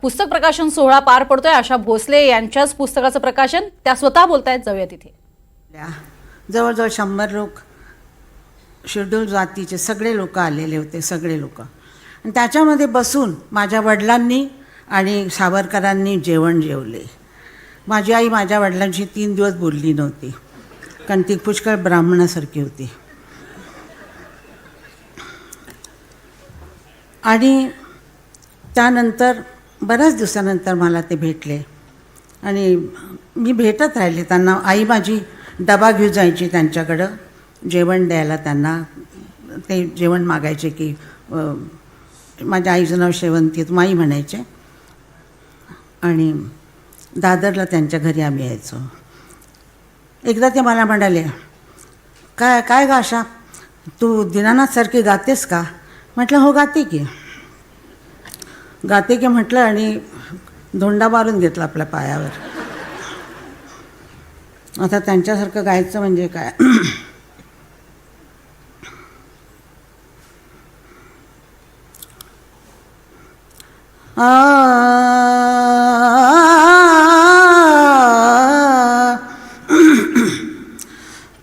पुस्तक प्रकाशन सोहळा पार पडतोय. आशा भोसले यांच्याच पुस्तकाचं प्रकाशन त्या स्वतः बोलतायत. जाऊया तिथे. जवळजवळ 100 लोक शेड्यूल जातीचे सगळे लोक आलेले होते, सगळे लोक. आणि त्याच्यामध्ये बसून माझ्या वडिलांनी आणि सावरकरांनी जेवण जेवले. माझी आई माझ्या वडिलांशी 3 दिवस बोलली नव्हती, कारण ती पुष्कळ ब्राह्मणासारखी होती. आणि त्यानंतर बऱ्याच दिवसानंतर मला ते भेटले आणि मी भेटत राहिले त्यांना. आई माझी डबा घेऊन जायची त्यांच्याकडं जेवण द्यायला. त्यांना ते जेवण मागायचे की माझ्या आईचं नाव शेवंती, माई म्हणायचे. आणि दादरला त्यांच्या घरी आम्ही यायचो. एकदा ते मला म्हणाले, काय काय ग आशा, तू दीनानाथसारखी गातेस का? म्हटलं हो गाते की म्हटलं. आणि धोंडा मारून घेतला आपल्या पायावर. आता त्यांच्यासारखं गायचं म्हणजे काय?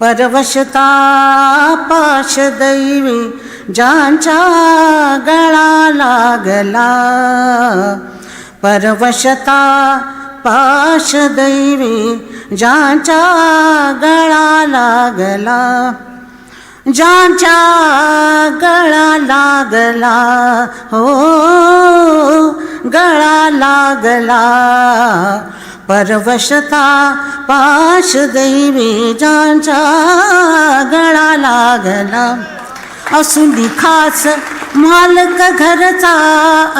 परवशता पाशदैवी ज्यांच्या गळा लागला, परवशता पाशदैवी ज्यांच्या गळा लागला, ज्यांच्या गळा लागला, हो गळा लागला. परवशता पाशदैवी ज्यांच्या गळा लागला. असुनी खास मालक घरचा,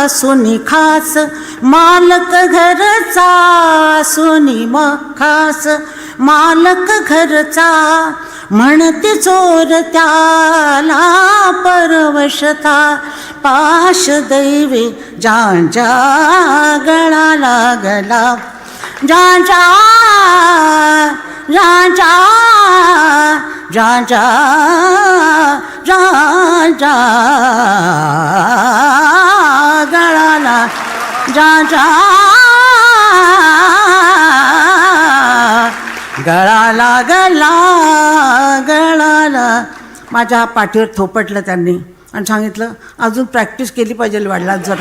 असुनी खास मालक घरचा, असुनी खास मालक घरचा. म्हणते चोर त्याला परवशता पाशदैवी ज्यांच्या गळा लागला, ज्यांच्या ज्यांच्या ज्यांच्या ज्यांच्या गळाला, ज्यांच्या गळा लागला, गळाला. माझ्या पाठीवर थोपटलं त्यांनी आणि सांगितलं अजून प्रॅक्टिस केली पाहिजे वाढला जर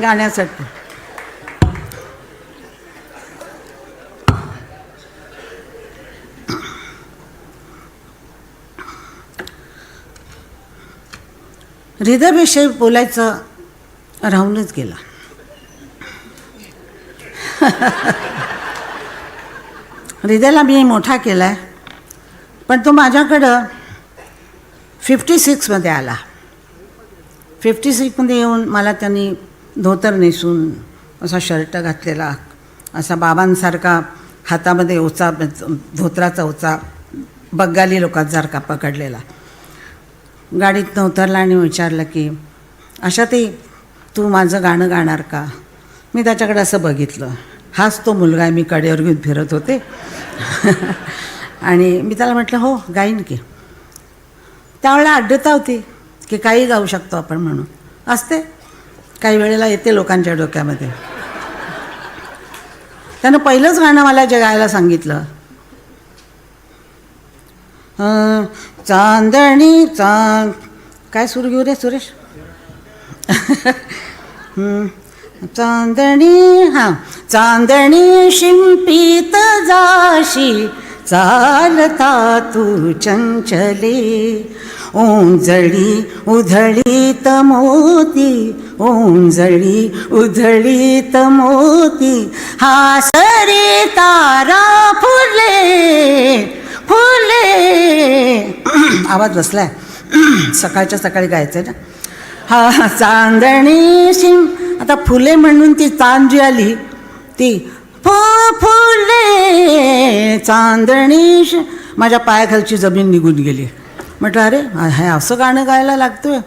गाण्यासाठी. हृदयाविषयी बोलायचं राहूनच गेला. हृदयाला मी मोठा केला आहे, पण तो माझ्याकडं 56मध्ये आला. 56मध्ये येऊन मला त्यांनी धोतर नेसून असा शर्ट घातलेला, असा बाबांसारखा हातामध्ये ओचा, धोतराचा ओचा बंगाली लोकांसारखा पकडलेला. गाडीतनं उतरला आणि विचारलं की अशा ते तू माझं गाणं गाणार का? मी त्याच्याकडे असं बघितलं, हाच तो मुलगा आहे मी कडेवर घेऊन फिरत होते. आणि मी त्याला म्हटलं हो गाईन की. त्यावेळेला अड्डता होती की काही गाऊ शकतो आपण म्हणून, असते काही वेळेला येते लोकांच्या डोक्यामध्ये. त्यानं पहिलंच गाणं मला जे गायला सांगितलं, चांदणी काय सुरू घेऊ रे सुरेश? चांदणी, हां, चांदणी शिंपीत जाशी चालता तू चंचले, ओंजळी उधळीत मोती, ओंजळी उधळीत मोती. हासरे तारा फुले फुले. आवाज बसलाय, सकाळच्या सकाळी गायचं ना. हा, चांदणी शिम. आता फुले म्हणून ती चांद जी आली ती फुले चांदणी. माझ्या पायाखालची जमीन निघून गेली. म्हटलं अरे हे असं गाणं गायला लागतोय.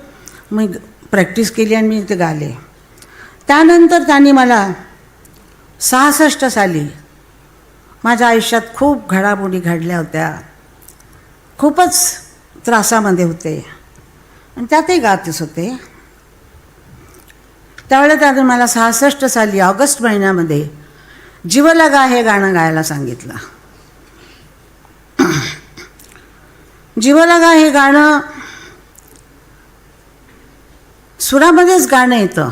मग प्रॅक्टिस केली आणि मी ते गाले. त्यानंतर त्यांनी मला 66 साली माझ्या आयुष्यात खूप घडामोडी घडल्या होत्या, खूपच त्रासामध्ये होते आणि त्यातही गातच होते. त्यावेळेला त्याने मला 66 साली ऑगस्ट महिन्यामध्ये जीवलगा हे गाणं गायला सांगितलं. जीवलगा हे गाणं सुरामध्येच गाणं येतं,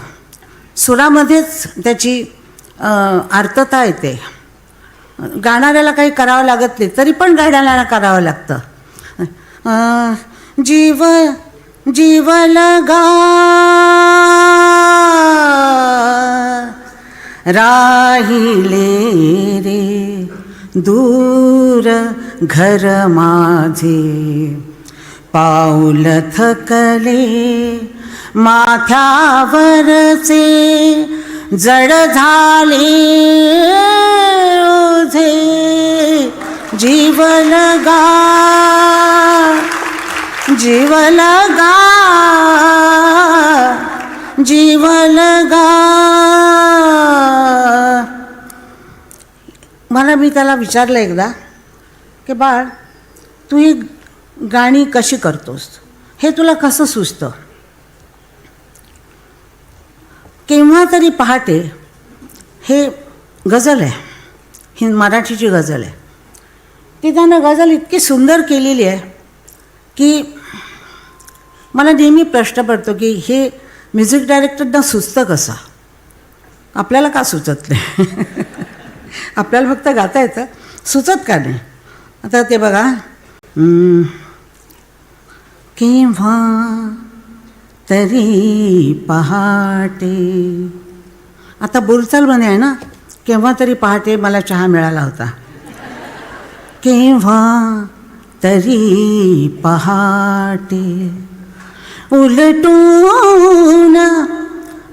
सुरामध्येच त्याची आर्तता येते. गाणाऱ्याला काही करावं लागत नाही, तरी पण गाण्याला करावं लागतं. जीवलगा राहिले रे दूर घर माझे, पाऊल थकले माथ्यावरचे, जड झाले ओझे. जीवलगा जीवलगा जीवलगा. मला मी त्याला विचारलं एकदा की बाळ, तू ही गाणी कशी करतोस, हे तुला कसं सुचतं? केव्हा तरी पहाटे हे गझल आहे, ही मराठीची गझल आहे. ती त्यानं गझल इतकी सुंदर केलेली आहे की मला नेहमी प्रश्न पडतो की हे म्युझिक डायरेक्टरना सुचतं कसं, आपल्याला का सुचत नाही? आपल्याला फक्त गाता येतं, सुचत का नाही? आता ते बघा, केव्हा तरी पहाटे, आता बोलचालमध्ये आहे ना, केव्हा तरी पहाटे मला चहा मिळाला होता. केव्हा तरी पहाटे उलटून,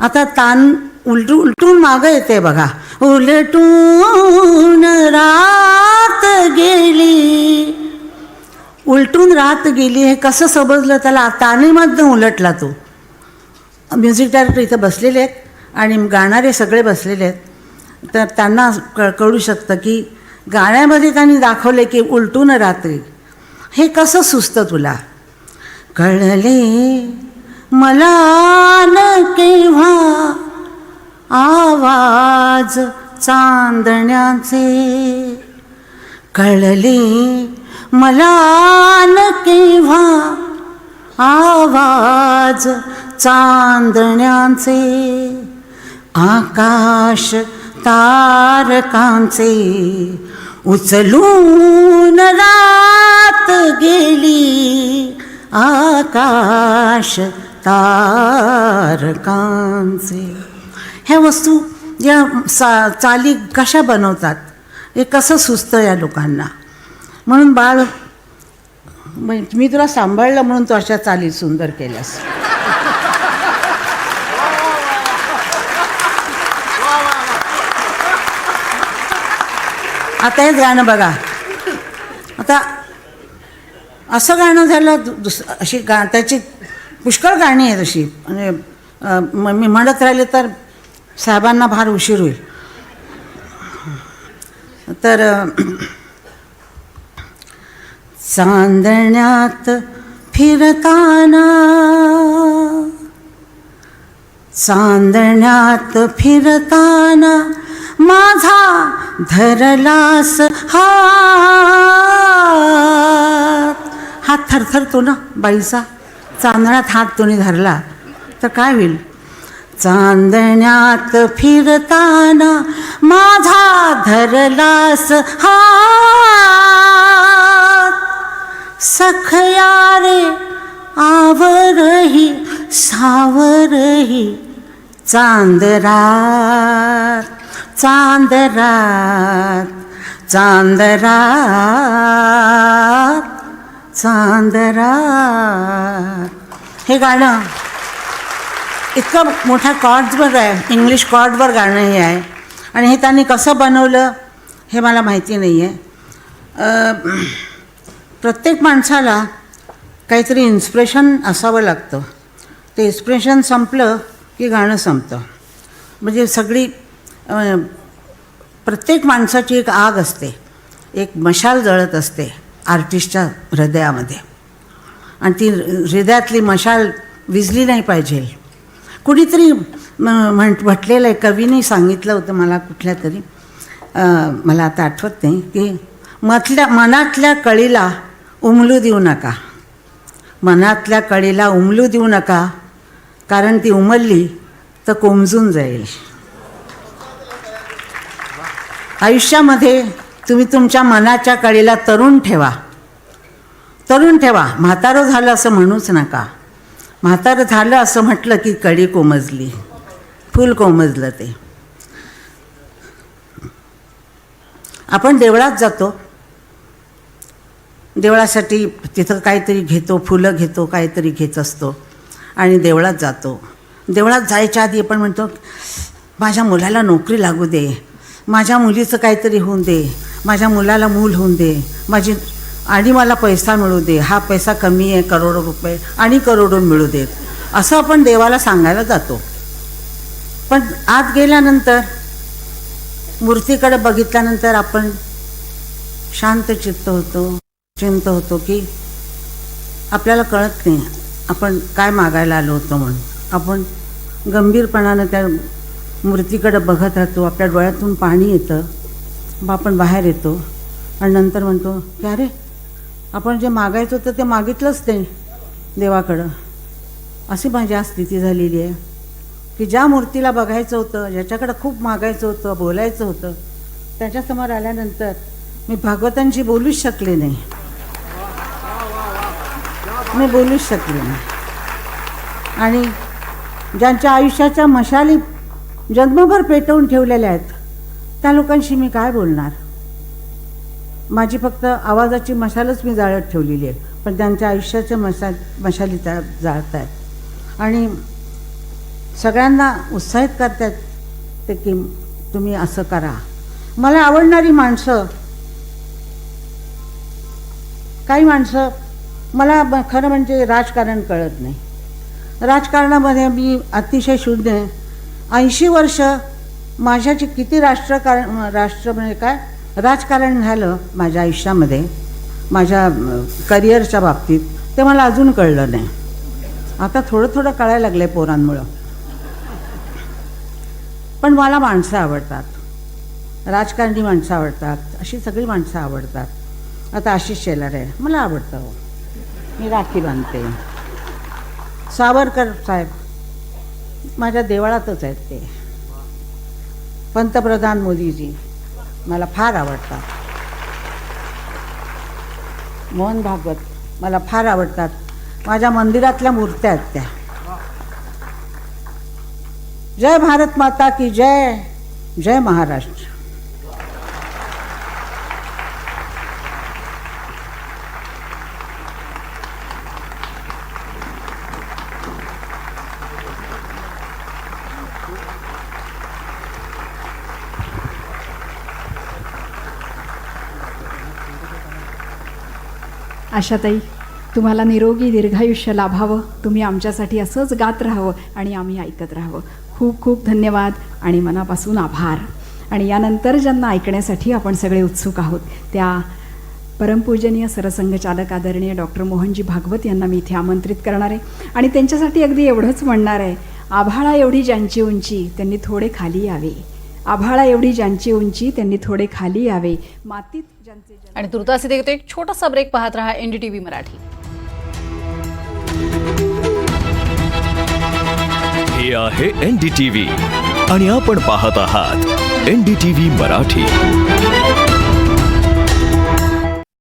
आता तान उलटून मागं येते बघा. उलटून रात गेली, उलटून रात गेली हे कसं समजलं त्याला? तानीमधनं उलटला तो. म्युझिक डायरेक्टर इथं बसलेले आहेत आणि गाणारे सगळे बसलेले आहेत, तर त्यांना कळू शकतं की गाण्यामध्ये त्यांनी दाखवले की उलटून रात्री. हे कसं सुचतं तुला? कळले मला न केव्हा आवाज चांदण्याचे, कळले मला न केव्हा आवाज चांदण्याचे. आकाश तारकांचे उचलून रात गेली, आकाश तारकांचे. ह्या वस्तू या चाली कशा बनवतात, हे कसं सुचतं या लोकांना? म्हणून बाळ, मी तुला सांभाळलं म्हणून तू अशा चाली सुंदर केल्यास. आता हेच गाणं बघा. आता असं गाणं झालं, अशी त्याची पुष्कळ गाणी आहेत अशी, म्हणजे मी म्हणत राहिले तर साहेबांना फार उशीर होईल. तर चांदण्यात फिरताना, चांदण्यात फिरताना माझा धरलास हात थरथरतो ना बाईचा. चांदण्यात हात कोणी धरला तर काय होईल? चांदण्यात फिरताना माझा धरलास हात, सखया रे आवरही सावरही चांदरात, चांदरात, चांदरात, चांदरात. हे गाणं इतकं मोठ्या कॉर्ड्सवर आहे, इंग्लिश कॉर्डवर गाणं हे आहे. आणि हे त्यांनी कसं बनवलं हे मला माहिती नाही आहे. प्रत्येक माणसाला काहीतरी इन्स्पिरेशन असावं लागतं. ते इन्स्पिरेशन संपलं की गाणं संपतं. म्हणजे सगळी प्रत्येक माणसाची एक आग असते, एक मशाल जळत असते आर्टिस्टच्या हृदयामध्ये, आणि ती हृदयातली मशाल विझली नाही पाहिजे. कुणीतरी म्हटलेलं आहे, कवीने सांगितलं होतं मला कुठल्या तरी, मला आता आठवत नाही, की मनातल्या कळीला उमलू देऊ नका, मनातल्या कळीला उमलू देऊ नका, कारण ती उमलली तर कोमजून जाईल. आयुष्यामध्ये तुम्ही तुमच्या मनाच्या कळीला तरुण ठेवा, तरुण ठेवा. म्हातारं झालं असं म्हणूच नका. म्हातारं झालं असं म्हटलं की कळी कोमजली, फूल कोमजलं ते. आपण देवळात जातो, देवळासाठी तिथं काहीतरी घेतो, फुलं घेतो, काहीतरी घेत असतो आणि देवळात जातो. देवळात जायच्या आधी आपण म्हणतो, माझ्या मुलाला नोकरी लागू दे, माझ्या मुलीचं काहीतरी होऊन दे, माझ्या मुलाला मूल होऊन दे, आणि मला पैसा मिळू दे, हा पैसा कमी आहे, करोडो रुपये आणि करोडो मिळू देत, असं आपण देवाला सांगायला जातो. पण आत गेल्यानंतर, मूर्तीकडे बघितल्यानंतर आपण शांत चित्त होतो की आपल्याला कळत नाही आपण काय मागायला आलो होतो म्हणून. आपण गंभीरपणानं त्या मूर्तीकडे बघत राहतो, आपल्या डोळ्यातून पाणी येतं, मग आपण बाहेर येतो आणि नंतर म्हणतो की अरे, आपण जे मागायचं होतं ते मागितलंच नाही देवाकडं. अशी माझी आज स्थिती झालेली आहे की ज्या मूर्तीला बघायचं होतं, ज्याच्याकडं खूप मागायचं होतं, बोलायचं होतं, त्याच्यासमोर आल्यानंतर मी भागवतांशी बोलूच शकले नाही, मी बोलूच शकले नाही. आणि ज्यांच्या आयुष्याच्या मशाली जन्मभर पेटवून ठेवलेल्या आहेत त्या लोकांशी मी काय बोलणार. माझी फक्त आवाजाची मशालच मी जाळत ठेवलेली आहे, पण त्यांच्या आयुष्याच्या मशाली त्या जाळत आहेत आणि सगळ्यांना उत्साहित करतात ते की तुम्ही असं करा. मला आवडणारी माणसं, काही माणसं, मला खरं म्हणजे राजकारण कळत नाही. राजकारणामध्ये मी अतिशय शून्य आहे. 80 वर्ष माझ्याची किती म्हणजे काय राजकारण झालं माझ्या आयुष्यामध्ये, माझ्या करिअरच्या बाबतीत, ते मला अजून कळलं नाही. आता थोडं थोडं कळायला लागलं आहे पोरांमुळं. पण मला माणसं आवडतात, राजकारणी माणसं आवडतात, अशी सगळी माणसं आवडतात. आता आशिष शेलार आहे, मला आवडतं हो, मी राखी बांधते. सावरकर साहेब माझ्या देवळातच आहेत ते. पंतप्रधान मोदीजी मला फार आवडतात. मोहन भागवत मला फार आवडतात. माझ्या मंदिरातल्या मूर्त्या आहेत त्या. जय भारत माता की जय, जय महाराष्ट्र. आशाताई, तुम्हाला निरोगी दीर्घायुष्य लाभावं, तुम्ही आमच्यासाठी असंच गात राहावं आणि आम्ही ऐकत राहावं. खूप खूप धन्यवाद आणि मनापासून आभार. आणि यानंतर ज्यांना ऐकण्यासाठी आपण सगळे उत्सुक आहोत त्या परमपूजनीय सरसंघचालक आदरणीय डॉक्टर मोहनजी भागवत यांना मी इथे आमंत्रित करणार आहे आणि त्यांच्यासाठी अगदी एवढंच म्हणणार आहे, आभाळा एवढी ज्यांची उंची त्यांनी थोडे खाली यावे, आभाळा एवढी ज्यांची उंची त्यांनी थोडे खाली यावे, मातीत ज्यांचे. आणि तुर्तास इथे एक छोटासा ब्रेक पाहत रहा NDTV मराठी. हे आहे NDTV आणि आपण पाहत आहात NDTV मराठी.